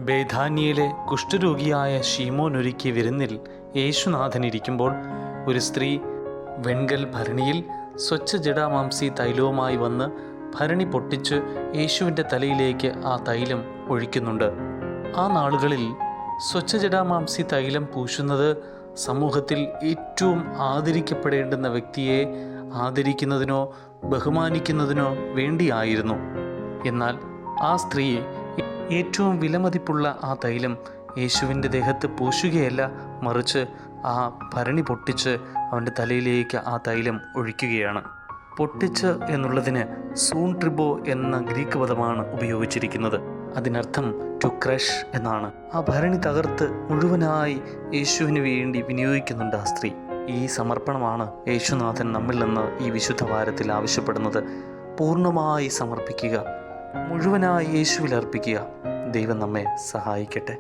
ബേഥാന്യയിലെ കുഷ്ഠരോഗിയായ ശീമോൻ ഒരുക്കിയ വിരുന്നിൽ യേശുനാഥൻ ഇരിക്കുമ്പോൾ ഒരു സ്ത്രീ വെൺകൽ ഭരണിയിൽ സ്വച്ഛജടാമാംസി തൈലവുമായി വന്ന് ഭരണി പൊട്ടിച്ച് യേശുവിൻ്റെ തലയിലേക്ക് ആ തൈലം ഒഴിക്കുന്നുണ്ട്. ആ നാളുകളിൽ സ്വച്ഛജടാമാംസി തൈലം പൂശുന്നത് സമൂഹത്തിൽ ഏറ്റവും ആദരിക്കപ്പെടേണ്ടുന്ന വ്യക്തിയെ ആദരിക്കുന്നതിനോ ബഹുമാനിക്കുന്നതിനോ വേണ്ടിയായിരുന്നു. എന്നാൽ ആ സ്ത്രീ ഏറ്റവും വിലമതിപ്പുള്ള ആ തൈലം യേശുവിൻ്റെ ദേഹത്ത് പൂശുകയല്ല, മറിച്ച് ആ ഭരണി പൊട്ടിച്ച് അവൻ്റെ തലയിലേക്ക് ആ തൈലം ഒഴിക്കുകയാണ്. പൊട്ടിച്ച് എന്നുള്ളതിന് സൂൺ ട്രിബോ എന്ന ഗ്രീക്ക് പദമാണ് ഉപയോഗിച്ചിരിക്കുന്നത്. അതിനർത്ഥം ടു ക്രഷ് എന്നാണ്. ആ ഭരണി തകർത്ത് മുഴുവനായി യേശുവിന് വേണ്ടി വിനിയോഗിക്കുന്നുണ്ട് ആ സ്ത്രീ. ഈ സമർപ്പണമാണ് യേശുനാഥൻ നമ്മിൽ നിന്ന് ഈ വിശുദ്ധ വാരത്തിൽ ആവശ്യപ്പെടുന്നത്. പൂർണ്ണമായി സമർപ്പിക്കുക, മുഴുവനായി യേശുവിൽ അർപ്പിക്കുക. ദൈവം നമ്മെ സഹായിക്കട്ടെ.